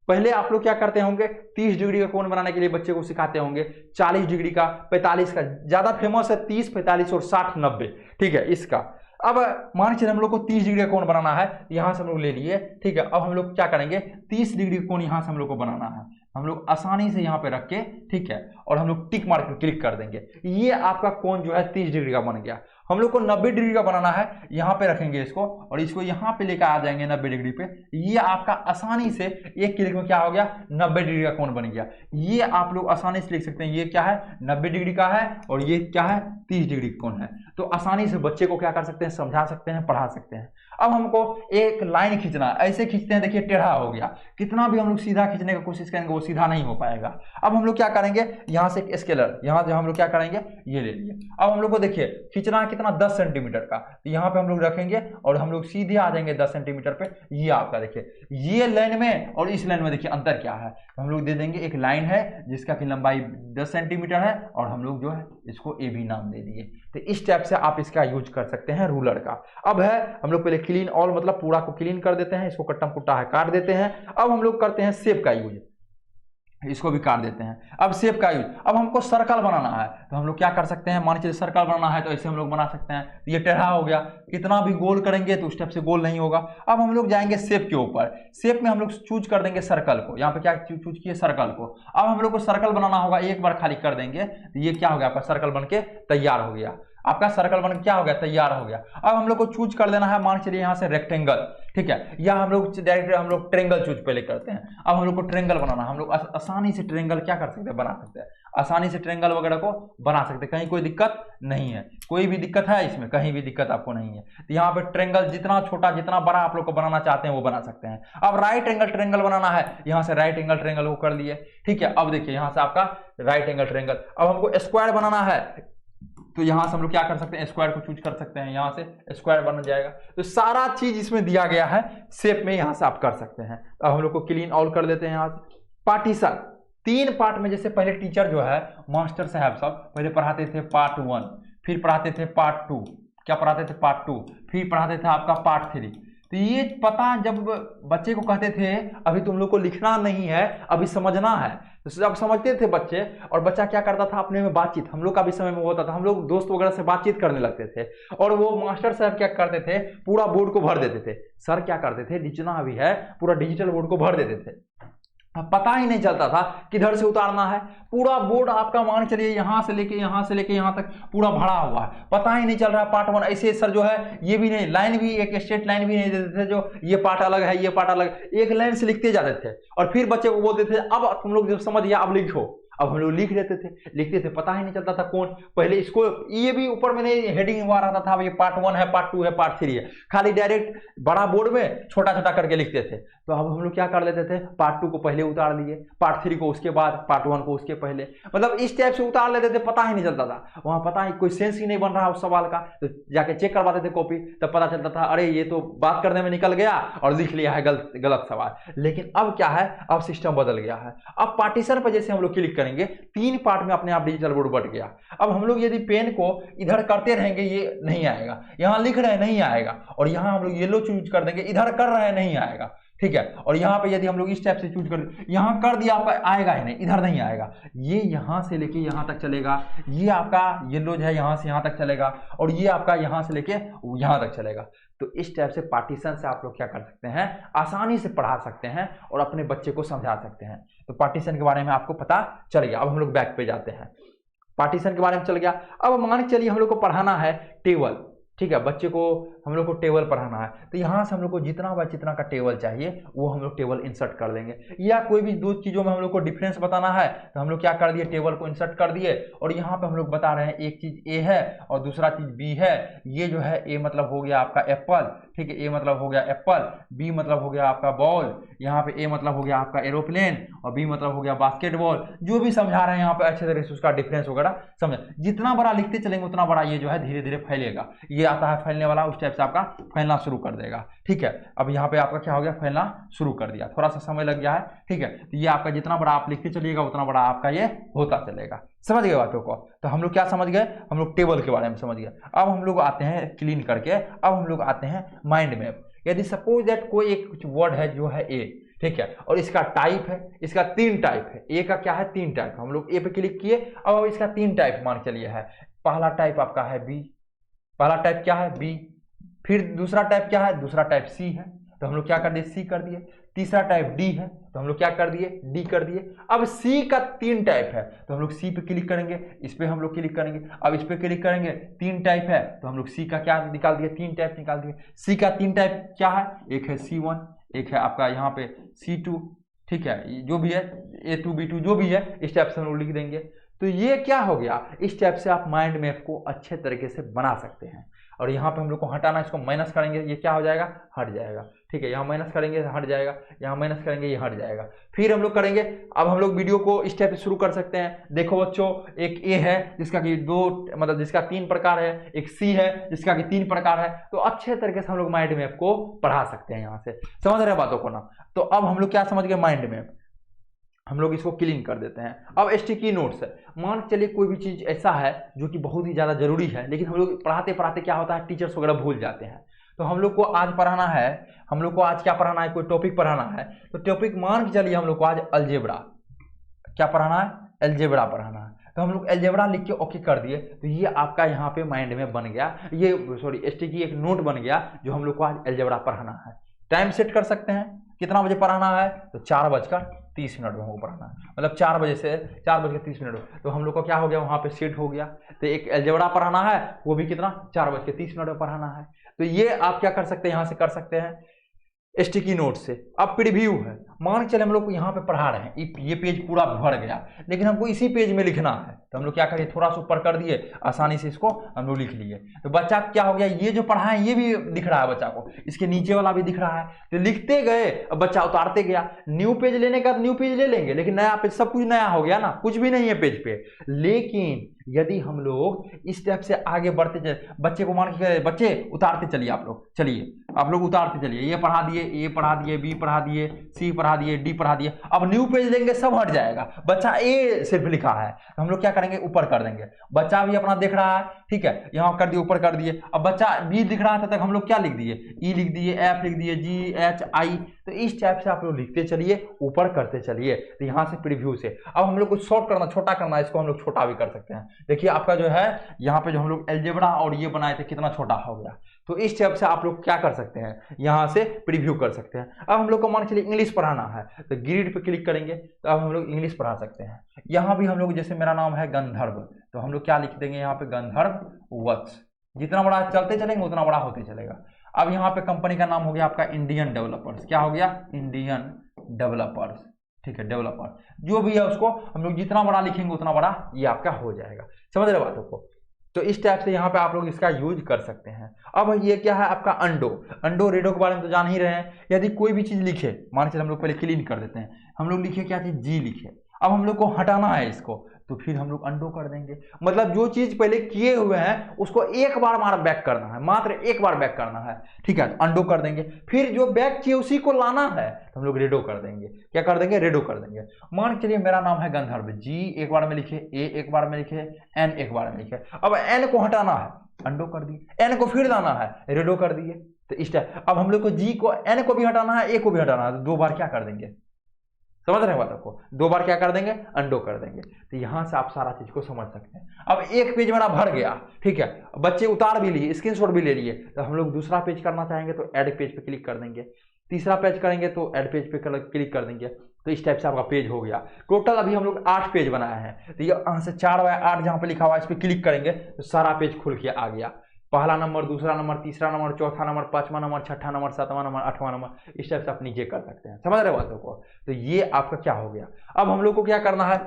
पहले आप लोग क्या करते होंगे, 30 डिग्री का कोण बनाने के लिए बच्चे को सिखाते होंगे, 40 डिग्री का, 45 का, ज्यादा फेमस है 30, 45 और 60, 90, ठीक है इसका। अब मान चलिए हम लोग को 30 डिग्री का कोण बनाना है, यहां से हम लोग ले लिए, ठीक है। अब हम लोग क्या करेंगे, 30 डिग्री का कोण यहां से हम लोग को बनाना है, हम लोग आसानी से यहाँ पे रख के, ठीक है, और हम लोग टिक मार के क्लिक कर देंगे, ये आपका कोण जो है 30 डिग्री का बन गया। हम लोग को 90 डिग्री का बनाना है, यहाँ पे रखेंगे इसको और इसको यहाँ पे लेकर आ जाएंगे 90 डिग्री पे, ये आपका आसानी से एक क्लिक में क्या हो गया, 90 डिग्री का कोण बन गया। ये आप लोग आसानी से लिख सकते हैं, ये क्या है 90 डिग्री का है और ये क्या है 30 डिग्री का कोण है। तो आसानी से बच्चे को क्या कर सकते हैं, समझा सकते हैं, पढ़ा सकते हैं। अब हमको एक लाइन खींचना, ऐसे खींचते हैं, देखिए टेढ़ा हो गया, कितना भी हम लोग सीधा खींचने की कोशिश करेंगे वो सीधा नहीं हो पाएगा। अब हम लोग क्या करेंगे, यहाँ से एक स्केलर, यहाँ जो हम लोग क्या करेंगे, ये ले लिए। अब हम लोग को देखिए खींचना कितना, 10 सेंटीमीटर का, तो यहाँ पे हम लोग रखेंगे और हम लोग सीधे आ जाएंगे 10 सेंटीमीटर पे। ये आपका देखिए, ये लाइन में और इस लाइन में देखिए अंतर क्या है, हम लोग दे देंगे, एक लाइन है जिसका की लंबाई 10 सेंटीमीटर है और हम लोग जो है इसको ए भी नाम दे दिए। तो इस टाइप से आप इसका यूज कर सकते हैं रूलर का। अब है हम लोग पहले क्लीन ऑल मतलब पूरा को क्लीन कर देते हैं, इसको कट्टम कुट्टा है काट देते हैं। अब हम लोग करते हैं शेप का यूज, इसको भी काट देते हैं। अब शेप का यूज, अब हमको सर्कल बनाना है तो हम लोग क्या कर सकते हैं, मान लीजिए सर्कल बनाना है तो ऐसे हम लोग बना सकते हैं। ये टेढ़ा हो गया, कितना भी गोल करेंगे तो उस टाइप से गोल नहीं होगा। अब हम लोग जाएंगे शेप के ऊपर, शेप में हम लोग चूज कर देंगे सर्कल को, यहाँ पे क्या चूज किए, सर्कल को। अब हम लोग को सर्कल बनाना होगा, एक बार खाली कर देंगे तो ये क्या हो गया, आपका सर्कल बन के तैयार हो गया, आपका सर्कल बन क्या हो गया, तैयार हो गया। अब हम लोग को चूज कर लेना है, मान चलिए यहाँ से रेक्टेंगल, ठीक है, या हम लोग डायरेक्ट हम लोग ट्रेंगल चूज पहले करते हैं। अब हम लोग को ट्रेंगल बनाना, हम लोग आसानी से ट्रेंगल क्या कर सकते हैं, बना सकते हैं, आसानी से ट्रेंगल वगैरह को बना सकते हैं, कहीं कोई दिक्कत नहीं है, कोई भी दिक्कत है इसमें, कहीं भी दिक्कत आपको नहीं है। तो यहाँ पे ट्रेंगल जितना छोटा जितना बड़ा आप लोग को बनाना चाहते हैं वो बना सकते हैं। अब राइट एंगल ट्रेंगल बनाना है, यहाँ से राइट एंगल ट्रेंगल को कर लिए, ठीक है। अब देखिए यहाँ से आपका राइट एंगल ट्रेंगल। अब हमको स्क्वायर बनाना है, तो यहाँ से हम लोग क्या कर सकते हैं, स्क्वायर को चूज कर सकते हैं, यहाँ से स्क्वायर बन जाएगा। तो सारा चीज इसमें दिया गया है शेप में, यहाँ से आप कर सकते हैं। तो अब हम लोग को क्लीन ऑल कर देते हैं। यहाँ से पार्टीशन 3 पार्ट में, जैसे पहले टीचर जो है मास्टर साहब सब पहले पढ़ाते थे पार्ट 1, फिर पढ़ाते थे पार्ट 2, क्या पढ़ाते थे पार्ट 2, फिर पढ़ाते थे आपका पार्ट 3। तो ये पता जब बच्चे को कहते थे अभी तुम लोग को लिखना नहीं है, अभी समझना है, तो जब समझते थे बच्चे, और बच्चा क्या करता था अपने में बातचीत, हम लोग का भी समय में होता था, हम लोग दोस्त वगैरह से बातचीत करने लगते थे, और वो मास्टर साहब क्या करते थे पूरा बोर्ड को भर देते थे। सर क्या करते थे, जितना भी है पूरा डिजिटल बोर्ड को भर देते थे, पता ही नहीं चलता था किधर से उतारना है। पूरा बोर्ड आपका मान चलिए यहाँ से लेके यहाँ तक पूरा भरा हुआ है, पता ही नहीं चल रहा। पार्ट 1 ऐसे सर जो है ये भी नहीं, लाइन भी एक स्ट्रेट लाइन भी नहीं देते थे, जो ये पार्ट अलग है ये पार्ट अलग, एक लाइन से लिखते जाते थे, और फिर बच्चे को बोलते थे अब तुम लोग जब समझ गया अब लिखो। अब हम लोग लिखते थे, पता ही नहीं चलता था कौन पहले इसको, ये भी ऊपर में नहीं हेडिंग हुआ रहता था ये पार्ट 1 है, पार्ट 2 है, पार्ट 3 है, खाली डायरेक्ट बड़ा बोर्ड में छोटा छोटा करके लिखते थे। तो अब हम लोग क्या कर लेते थे, पार्ट 2 को पहले उतार लिए, पार्ट 3 को उसके बाद, पार्ट 1 को उसके पहले, मतलब इस टाइप से उतार लेते थे, पता ही नहीं चलता था। वहां पता ही कोई सेंस ही नहीं बन रहा उस सवाल का, तो जाके चेक करवाते थे कॉपी, तब पता चलता था अरे ये तो बात करने में निकल गया और लिख लिया है गलत सवाल। लेकिन अब क्या है, अब सिस्टम बदल गया है। अब पार्टीशन पर जैसे हम लोग क्लिक करेंगे 3 पार्ट में अपने आप डिजिटल बोर्ड बट गया। अब हम लोग यदि पेन को इधर करते रहेंगे ये नहीं आएगा, यहाँ लिख रहे हैं नहीं आएगा, और यहाँ हम लोग येलो चूज कर देंगे, इधर कर रहे हैं नहीं आएगा, ठीक है। और यहाँ पे यदि हम लोग इस टाइप से चूज कर, यहाँ कर दिया आपका आएगा ही नहीं, इधर नहीं आएगा, ये यहाँ से लेके यहाँ तक चलेगा, ये आपका येलो जो है यहाँ से यहाँ तक चलेगा, और ये आपका यहाँ से लेके यहाँ तक चलेगा। तो इस टाइप से पार्टीशन से आप लोग क्या कर सकते हैं, आसानी से पढ़ा सकते हैं और अपने बच्चे को समझा सकते हैं। तो पार्टीशन के बारे में आपको पता चल गया। अब हम लोग बैक पे जाते हैं, पार्टीशन के बारे में चल गया। अब मान के चलिए हम लोग को पढ़ाना है टेबल, ठीक है, बच्चे को हम लोग को टेबल पढ़ाना है, तो यहाँ से हम लोग को जितना का टेबल चाहिए वो हम लोग टेबल इंसर्ट कर देंगे। या कोई भी 2 चीज़ों में हम लोग को डिफरेंस बताना है तो हम लोग क्या कर दिए, टेबल को इंसर्ट कर दिए, और यहाँ पे हम लोग बता रहे हैं एक चीज ए है और दूसरा चीज बी है। ये जो है ए मतलब हो गया आपका एप्पल, ठीक है, ए मतलब हो गया एप्पल, बी मतलब हो गया आपका बॉल, यहाँ पे ए मतलब हो गया आपका एरोप्लेन, और बी मतलब हो गया बास्केटबॉल। जो भी समझा रहे हैं यहाँ पे अच्छे तरीके से उसका डिफरेंस वगैरह समझ, जितना बड़ा लिखते चलेंगे उतना बड़ा ये जो है धीरे धीरे फैलेगा। ये आता है फैलने वाला, उस टाइप से आपका फैलना शुरू कर देगा, ठीक है। अब यहाँ पे आपका क्या हो गया, फैलना शुरू कर दिया, थोड़ा सा समय लग गया है, ठीक है। तो ये आपका जितना बड़ा आप लिखते चलिएगा उतना बड़ा आपका ये होता चलेगा। समझ गए बातों को? तो हम लोग क्या समझ गए, हम लोग टेबल के बारे में समझ गए। अब हम लोग आते हैं क्लीन करके, अब हम लोग आते हैं माइंड मैप। यदि सपोज दैट कोई एक कुछ वर्ड है जो है ए, ठीक है, और इसका टाइप है, इसका 3 टाइप है, ए का क्या है 3 टाइप, हम लोग ए पे क्लिक किए, अब इसका 3 टाइप मान चलिए है। पहला टाइप आपका है बी, पहला टाइप क्या है बी, फिर दूसरा टाइप क्या है, दूसरा टाइप सी है, तो हम लोग क्या कर दिए सी कर दिए। तीसरा टाइप डी है तो हम लोग क्या कर दिए डी कर दिए। अब सी का 3 टाइप है तो हम लोग सी पे क्लिक करेंगे, इस पे हम लोग क्लिक करेंगे, अब इस पे क्लिक करेंगे, 3 टाइप है तो हम लोग सी का क्या निकाल दिए 3 टाइप निकाल दिए। सी का 3 टाइप क्या है, एक है C1, एक है आपका यहाँ पे C2, ठीक है, जो भी है A2 B2 जो भी है इस टाइप से हम लोग लिख देंगे। तो ये क्या हो गया, इस टाइप से आप माइंड मैप को अच्छे तरीके से बना सकते हैं। और यहाँ पे हम लोग को हटाना, इसको माइनस करेंगे, ये क्या हो जाएगा हट जाएगा, ठीक है, यहाँ माइनस करेंगे हट जाएगा, यहाँ माइनस करेंगे ये हट जाएगा। फिर हम लोग करेंगे, अब हम लोग वीडियो को इस टाइप से शुरू कर सकते हैं। देखो बच्चों, एक ए है जिसका कि 2 मतलब जिसका 3 प्रकार है, एक सी है जिसका कि 3 प्रकार है। तो अच्छे तरीके से हम लोग माइंड मैप को पढ़ा सकते हैं। यहाँ से समझ रहे बातों को ना? तो अब हम लोग क्या समझ गए, माइंड मैप हम लोग इसको क्लीन कर देते हैं। अब स्टिकी नोट्स है, मान चलिए कोई भी चीज़ ऐसा है जो कि बहुत ही ज़्यादा जरूरी है, लेकिन हम लोग पढ़ाते पढ़ाते क्या होता है टीचर्स वगैरह भूल जाते हैं। तो हम लोग को आज पढ़ाना है, हम लोग को आज क्या पढ़ाना है, कोई टॉपिक पढ़ाना है, तो टॉपिक मान के चलिए हम लोग को आज अलजेब्रा, क्या पढ़ाना है, अलजेब्रा पढ़ाना है। तो हम लोग अलजेब्रा लिख के ओके कर दिए, तो ये आपका यहाँ पे माइंड में बन गया, ये सॉरी स्टिकी एक नोट बन गया जो हम लोग को आज अलजेब्रा पढ़ाना है। टाइम सेट कर सकते हैं, कितना बजे पढ़ाना है, तो 4:30 में हमको पढ़ाना है, मतलब 4 बजे से 4:30। तो हम लोग को क्या हो गया, वहाँ पे सेट हो गया। तो एक अलजेब्रा पढ़ाना है, वो भी कितना 4:30 में पढ़ाना है। तो ये आप क्या कर सकते हैं, यहाँ से कर सकते हैं स्टिकी नोट से। अब प्रीव्यू है, मान चले हम लोग को यहाँ पे पढ़ा रहे हैं, ये पेज पूरा भर गया, लेकिन हमको इसी पेज में लिखना है, तो हम लोग क्या करिए थोड़ा सा ऊपर कर दिए, आसानी से इसको हम लोग लिख लिए। तो बच्चा क्या हो गया, ये जो पढ़ा है ये भी दिख रहा है बच्चा को, इसके नीचे वाला भी दिख रहा है। तो लिखते गए, अब बच्चा उतारते गया। न्यू पेज लेने का न्यू पेज ले लेंगे, लेकिन नया पेज, सब कुछ नया हो गया ना, कुछ भी नहीं है पेज पे। लेकिन यदि हम लोग इस टाइप से आगे बढ़ते चले, बच्चे को मान के बच्चे उतारते चलिए, आप लोग चलिए, आप लोग उतारते चलिए, ये पढ़ा दिए, ए पढ़ा दिए, बी पढ़ा दिए, सी पढ़ा दिए, डी पढ़ा दिए। अब न्यू पेज लेंगे सब हट जाएगा, बच्चा ए सिर्फ लिखा है, तो हम लोग क्या करेंगे ऊपर कर देंगे, बच्चा भी अपना देख रहा है, ठीक है, यहाँ कर दिए ऊपर कर दिए। अब बच्चा बी लिख रहा था तक हम लोग क्या लिख दिए, ई लिख दिए, एफ लिख दिए, जी एच आई। तो इस टाइप से आप लोग लिखते चलिए, ऊपर करते चलिए। तो यहाँ से प्रीव्यू से अब हम लोग को शॉर्ट करना, छोटा करना, इसको हम लोग छोटा भी कर सकते हैं। देखिए आपका जो है यहाँ पे जो हम लोग अलजेब्रा और ये बनाए थे कितना छोटा हो गया। तो इस टाइप से आप लोग क्या कर सकते हैं, यहाँ से प्रीव्यू कर सकते हैं। अब हम लोग को मान चलिए इंग्लिश पढ़ाना है, तो ग्रिड पे क्लिक करेंगे तो अब हम लोग इंग्लिश पढ़ा सकते हैं। यहाँ भी हम लोग, जैसे मेरा नाम है गंधर्व, तो हम लोग क्या लिख देंगे यहाँ पे, गंधर्व वत्स। जितना बड़ा चलते चलेंगे उतना बड़ा होते चलेगा। अब यहाँ पे कंपनी का नाम हो गया आपका इंडियन डेवलपर्स। क्या हो गया, इंडियन डेवलपर्स, ठीक है, डेवलपर जो भी है उसको हम लोग जितना बड़ा लिखेंगे उतना बड़ा ये आपका हो जाएगा। समझ रहे बातों को। तो इस टाइप से यहाँ पे आप लोग इसका यूज कर सकते हैं। अब ये क्या है आपका अंडो रेडो के बारे में तो जान ही रहे हैं। यदि कोई भी चीज लिखे, मान चलिए हम लोग पहले क्लीन कर देते हैं, हम लोग लिखे क्या चीज, जी लिखे, अब हम लोग को हटाना है इसको, तो फिर हम लोग अंडो कर देंगे। मतलब जो चीज पहले किए हुए हैं उसको एक बार बैक करना है, मात्र एक बार बैक करना है, ठीक है, तो अंडो कर देंगे। फिर जो बैक किए उसी को लाना है तो हम लोग रेडो कर देंगे। क्या कर देंगे, रेडो कर देंगे। मान चलिए मेरा नाम है गंधर्व, जी एक बार में लिखे, ए एक बार में लिखे, एन एक बार में लिखे। अब एन को हटाना है, अंडो कर दिए, एन को फिर लाना है, रेडो कर दिए। तो इस टाइप अब हम लोग को जी को, एन को भी हटाना है, ए को भी हटाना है, तो दो बार क्या कर देंगे, समझ रहे हैं बातों को, दो बार क्या कर देंगे, अंडो कर देंगे। तो यहां से आप सारा चीज को समझ सकते हैं। अब एक पेज मेरा भर गया, ठीक है, बच्चे उतार भी लिए, स्क्रीनशॉट भी ले लिए, तो हम लोग दूसरा पेज करना चाहेंगे तो ऐड पेज पे क्लिक कर देंगे, तीसरा पेज करेंगे तो ऐड पेज पे क्लिक कर देंगे। तो इस टाइप से आपका पेज हो गया। टोटल अभी हम लोग 8 पेज बनाए हैं। तो ये यहाँ से 4/8 जहाँ पे लिखा हुआ है इस पर क्लिक करेंगे तो सारा पेज खुल के आ गया। पहला नंबर, दूसरा नंबर, तीसरा नंबर, चौथा नंबर, पांचवा नंबर, छठा नंबर, सातवां नंबर, आठवां नंबर, इस टाइप से आप नीचे कर सकते हैं। समझ रहे बातों को। तो ये आपका क्या हो गया। अब हम लोग को क्या करना है,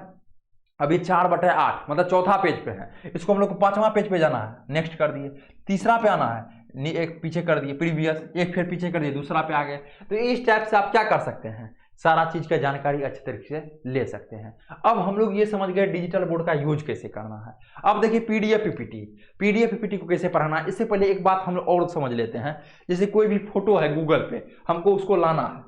अभी 4/8 मतलब चौथा पेज पे है, इसको हम लोग को 5वां पेज पे जाना है, नेक्स्ट कर दिए। तीसरा पे आना है, एक पीछे कर दिए प्रीवियस, एक फिर पीछे कर दिए, दूसरा पे आ गए। तो इस टाइप से आप क्या कर सकते हैं, सारा चीज का जानकारी अच्छे तरीके से ले सकते हैं। अब हम लोग ये समझ गए डिजिटल बोर्ड का यूज कैसे करना है। अब देखिए पीडीएफ पीपीटी को कैसे पढ़ाना है। इससे पहले एक बात हम लोग और समझ लेते हैं। जैसे कोई भी फोटो है गूगल पे, हमको उसको लाना है।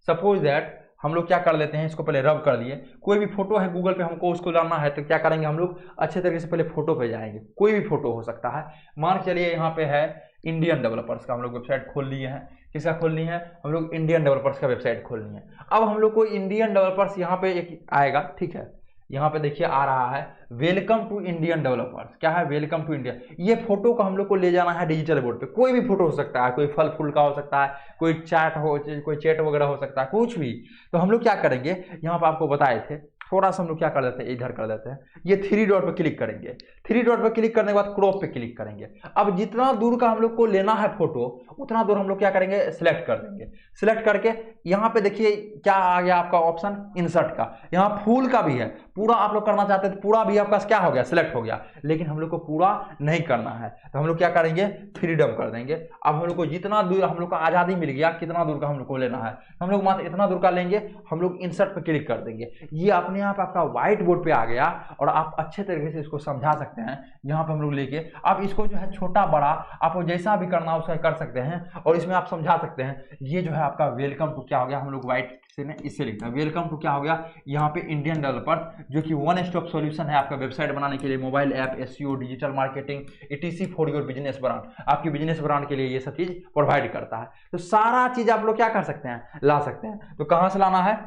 सपोज दैट हम लोग क्या कर लेते हैं, इसको पहले रब कर दिए। कोई भी फोटो है गूगल पे, हमको उसको लाना है तो क्या करेंगे, हम लोग अच्छे तरीके से पहले फोटो पे जाएंगे। कोई भी फोटो हो सकता है, मान चलिए यहाँ पे है इंडियन डेवलपर्स का हम लोग वेबसाइट खोल लिए हैं। किसका खोलनी है, हम लोग इंडियन डेवलपर्स का वेबसाइट खोलनी है। अब हम लोग को इंडियन डेवलपर्स यहाँ पे एक आएगा, ठीक है, यहाँ पे देखिए आ रहा है वेलकम टू इंडियन डेवलपर्स। क्या है, वेलकम टू इंडिया। ये फोटो को हम लोग को ले जाना है डिजिटल बोर्ड पे। कोई भी फोटो हो सकता है, कोई फल फूल का हो सकता है, कोई चैट वगैरह हो सकता है, कुछ भी। तो हम लोग क्या करेंगे, यहाँ पे आपको बताए थे, थोड़ा सा हम लोग क्या कर देते हैं, इधर कर देते हैं, ये 3 डॉट पे क्लिक करेंगे। 3 डॉट पे क्लिक करने के बाद क्रॉप पे क्लिक करेंगे। अब जितना दूर का हम लोग को लेना है फोटो, उतना दूर हम लोग क्या करेंगे, सिलेक्ट कर देंगे। सिलेक्ट करके यहाँ पे देखिए क्या आ गया आपका ऑप्शन, इंसर्ट का। यहाँ फूल का भी है, पूरा आप लोग करना चाहते हैं तो पूरा भी आपका क्या हो गया, सिलेक्ट हो गया। लेकिन हम लोग को पूरा नहीं करना है, तो हम लोग क्या करेंगे, फ्रीडम कर देंगे। अब हम लोग को जितना दूर हम लोग को आज़ादी मिल गया, कितना दूर का हम लोग को लेना है, हम लोग मात्र इतना दूर का लेंगे। हम लोग इंसर्ट पे क्लिक कर देंगे। ये अपने आप आपका व्हाइट बोर्ड पे आ गया और आप अच्छे तरीके से इसको समझा सकते हैं। यहाँ पे हम लोग लेके आप इसको जो है छोटा बड़ा आपको जैसा भी करना हो उसका कर सकते हैं और इसमें आप समझा सकते हैं। ये जो है आपका वेलकम टू क्या हो गया, हम लोग व्हाइट से इससे लिखते हैं वेलकम टू क्या हो गया, यहाँ पे इंडियन डेवलपर, जो कि वन स्टॉप सॉल्यूशन है आपका वेबसाइट बनाने के लिए, mobile app, SEO, digital marketing, ETC for your business brand. आपकी बिजनेस ब्रांड के लिए ये सब चीज प्रोवाइड करता है। तो सारा चीज आप लोग क्या कर सकते हैं, ला सकते हैं। तो कहाँ से लाना है,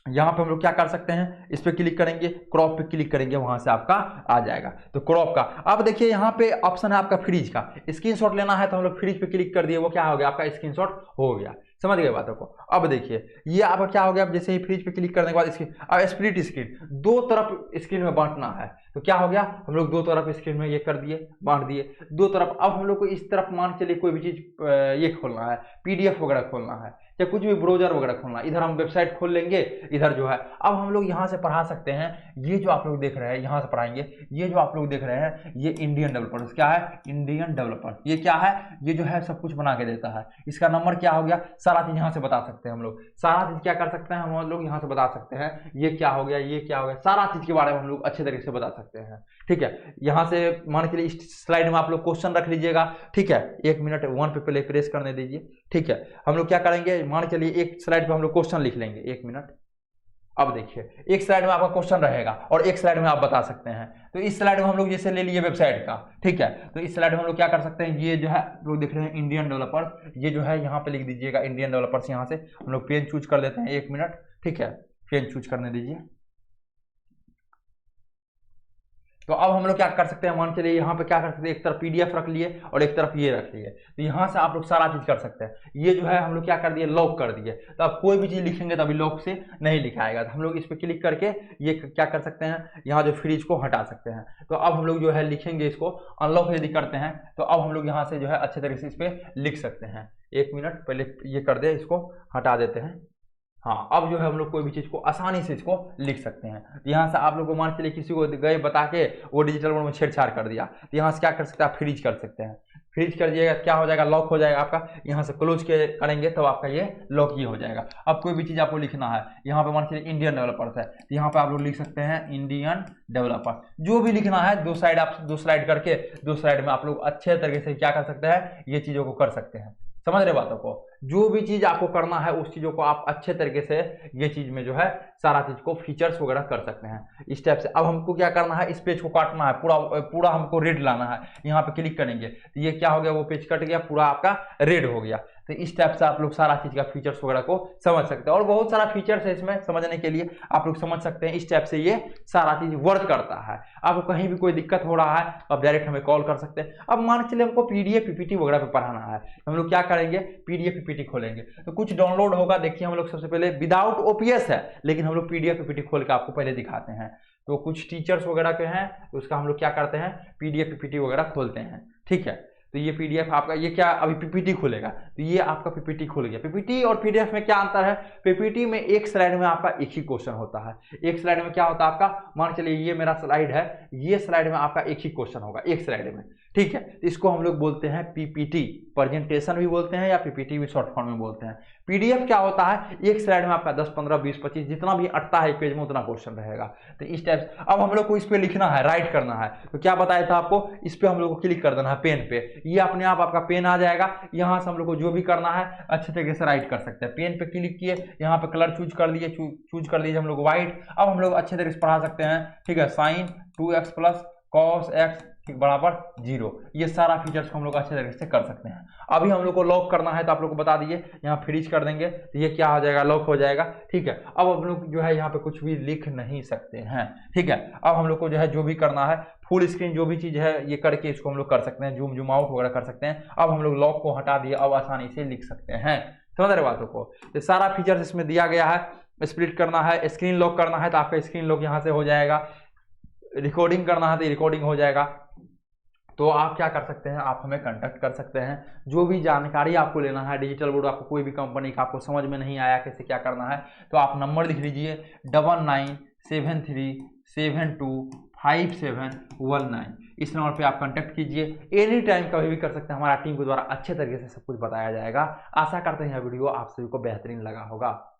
यहाँ पे हम लोग क्या कर सकते हैं, इस पे क्लिक करेंगे, क्रॉप पे क्लिक करेंगे, वहां से आपका आ जाएगा। तो क्रॉप का अब देखिए यहाँ पे ऑप्शन है आपका फ्रीज का। स्क्रीनशॉट लेना है तो हम लोग फ्रीज पे क्लिक कर दिए, वो क्या हो गया आपका स्क्रीनशॉट हो गया। समझ गए बातों को। अब देखिए ये आपका क्या हो गया, अब जैसे ही फ्रीज पे क्लिक करने के बाद स्क्रीन, अब स्प्लिट स्क्रीन, दो तरफ स्क्रीन में बांटना है। तो क्या हो गया, हम लोग दो तरफ स्क्रीन में ये कर दिए, बांट दिए दो तरफ। अब हम लोग को इस तरफ मान चलिए कोई भी चीज ये खोलना है, PDF वगैरह खोलना है, चाहे कुछ भी ब्राउजर वगैरह खोलना, इधर हम वेबसाइट खोल लेंगे, इधर जो है अब हम लोग यहाँ से पढ़ा सकते हैं। ये जो आप लोग देख रहे हैं यहाँ से पढ़ाएंगे, ये जो आप लोग देख रहे हैं ये इंडियन डेवलपर्स, क्या है इंडियन डेवलपर, ये क्या है, ये जो है सब कुछ बना के देता है। इसका नंबर क्या हो गया, सारा चीज यहाँ से बता सकते हैं हम लोग, सारा चीज क्या कर सकते हैं हम लोग यहाँ से बता सकते हैं, ये क्या हो गया, ये क्या हो गया, सारा चीज के बारे में हम लोग अच्छे तरीके से बता सकते हैं। ठीक है, यहाँ से मान के लिए इस स्लाइड में आप लोग क्वेश्चन रख लीजिएगा। ठीक है, 1 मिनट 1 पे पहले प्रेस करने दीजिए। ठीक है, हम लोग क्या करेंगे, मान के लिए एक स्लाइड पे हम लोग क्वेश्चन लिख लेंगे। 1 मिनट, अब देखिए एक स्लाइड में आपका क्वेश्चन रहेगा और एक स्लाइड में आप बता सकते हैं। तो इस स्लाइड में हम लोग जैसे ले लिए वेबसाइट का, ठीक है, तो इस स्लाइड में हम लोग क्या कर सकते हैं, ये जो है लोग देख रहे हैं इंडियन डेवलपर, ये जो है यहाँ पे लिख दीजिएगा इंडियन डेवलपर्स। यहाँ से हम लोग पेन चूज कर देते हैं, 1 मिनट। ठीक है, पेन चूज करने दीजिए। तो अब हम लोग क्या कर सकते हैं, मान चलिए यहाँ पे क्या कर सकते हैं, एक तरफ पीडीएफ रख लिए और एक तरफ ये रख लिए, तो यहाँ से आप लोग सारा चीज कर सकते हैं। ये जो है हम लोग क्या कर दिए, लॉक कर दिए, तो अब कोई भी चीज लिखेंगे तो अभी लॉक से नहीं लिखाएगा, तो हम लोग इस पर क्लिक करके ये क्या कर सकते हैं, यहाँ जो फ्रीज को हटा सकते हैं। तो अब हम लोग जो है लिखेंगे इसको, अनलॉक यदि करते हैं तो अब हम लोग यहाँ से जो है अच्छे तरीके से इस पर लिख सकते हैं। 1 मिनट पहले ये कर दे, इसको हटा देते हैं। हाँ, अब जो है हम लोग कोई भी चीज़ को आसानी से इसको लिख सकते हैं। तो यहाँ से आप लोग को मान के लिए किसी को गए बता के वो डिजिटल बोर्ड में छेड़छाड़ कर दिया, तो यहाँ से क्या कर सकते हैं, आप फ्रीज कर सकते हैं। फ्रीज कर दिएगा, क्या हो जाएगा, लॉक हो जाएगा आपका। यहाँ से क्लोज करेंगे तो आपका ये लॉक ही हो जाएगा। अब कोई भी चीज़ आपको लिखना है, यहाँ पे मान के लिए इंडियन डेवलपर्स है, तो यहाँ पे आप लोग लिख सकते हैं इंडियन डेवलपर। जो भी लिखना है दो स्लाइड करके, 2 स्लाइड में आप लोग अच्छे तरीके से क्या कर सकते हैं, ये चीज़ों को कर सकते हैं। समझ रहे बातों को, जो भी चीज आपको करना है उस चीजों को आप अच्छे तरीके से ये चीज में जो है सारा चीज को फीचर्स वगैरह कर सकते हैं इस टाइप से। अब हमको क्या करना है, इस पेज को काटना है, पूरा हमको रेड लाना है। यहाँ पे क्लिक करेंगे तो ये क्या हो गया, वो पेज कट गया, पूरा आपका रेड हो गया। तो इस टाइप से आप लोग सारा चीज का फीचर्स वगैरह को समझ सकते हैं, और बहुत सारा फीचर्स है इसमें, समझने के लिए आप लोग समझ सकते हैं। इस टाइप से ये सारा चीज वर्क करता है। आपको कहीं भी कोई दिक्कत हो रहा है तो आप डायरेक्ट हमें कॉल कर सकते हैं। अब मान के चलिए हमको पीडीएफ पीपीटी वगैरह पे पढ़ाना है, हम लोग क्या करेंगे, पीडीएफ पीपीटी खोलेंगे तो कुछ डाउनलोड होगा। देखिए हम लोग सबसे पहले विदाउट ओपीएस है, लेकिन हम लोग पीडीएफ पीपीटी खोल के आपको पहले दिखाते हैं। तो कुछ टीचर्स वगैरह के हैं तो उसका हम लोग क्या करते हैं, पीडीएफ पीपीटी वगैरह खोलते हैं। ठीक है, तो ये पीडीएफ आपका, ये क्या अभी पीपीटी खुलेगा, तो ये आपका पीपीटी खुल गया। पीपीटी और पीडीएफ में क्या अंतर है, पीपीटी में एक स्लाइड में आपका एक ही क्वेश्चन होता है। एक स्लाइड में क्या होता है आपका, मान चलिए ये मेरा स्लाइड है, ये स्लाइड में आपका एक ही क्वेश्चन होगा एक स्लाइड में। ठीक है, तो इसको हम लोग बोलते हैं पीपीटी, प्रेजेंटेशन भी बोलते हैं या पीपीटी भी शॉर्ट फॉर्म में बोलते हैं। पीडीएफ क्या होता है, एक स्लाइड में आपका 10, 15, 20, 25 जितना भी अटता है एक पेज में उतना क्वेश्चन रहेगा। तो इस टाइप से अब हम लोग को इस पे लिखना है, राइट करना है, तो क्या बताया था आपको, इस पे हम लोग को क्लिक कर देना है पेन पे, ये अपने आप आपका पेन आ जाएगा। यहाँ से हम लोग को जो भी करना है अच्छे तरीके से राइट कर सकते हैं। पेन पे क्लिक किए, यहाँ पे कलर चूज कर लिए, चूज कर लीजिए हम लोग व्हाइट। अब हम लोग अच्छे तरीके से पढ़ा सकते हैं। ठीक है, sign 2x plus cos x ठीक बराबर 0, ये सारा फीचर्स को हम लोग अच्छे तरीके से कर सकते हैं। अभी हम लोग को लॉक करना है तो आप लोग को बता दिए, यहाँ फ्रीज कर देंगे तो ये क्या हो जाएगा, लॉक हो जाएगा। ठीक है, अब हम लोग जो है यहाँ पे कुछ भी लिख नहीं सकते हैं। ठीक है, अब हम लोग को जो है जो भी करना है फुल स्क्रीन जो भी चीज है ये करके इसको हम लोग कर सकते हैं, जूम आउट वगैरह कर सकते हैं। अब हम लोग लॉक को हटा दिए, अब आसानी से लिख सकते हैं। समझ रहे बातों को, तो सारा फीचर्स इसमें दिया गया है। स्प्लिट करना है, स्क्रीन लॉक करना है तो आपका स्क्रीन लॉक यहाँ से हो जाएगा, रिकॉर्डिंग करना है तो रिकॉर्डिंग हो जाएगा। तो आप क्या कर सकते हैं, आप हमें कांटेक्ट कर सकते हैं। जो भी जानकारी आपको लेना है डिजिटल बोर्ड, आपको कोई भी कंपनी का आपको समझ में नहीं आया कैसे क्या करना है, तो आप नंबर लिख लीजिए 9973725719। इस नंबर पे आप कांटेक्ट कीजिए, एनी टाइम कभी भी कर सकते हैं। हमारा टीम के द्वारा अच्छे तरीके से सब कुछ बताया जाएगा। आशा करते हैं यह वीडियो आप सभी को बेहतरीन लगा होगा।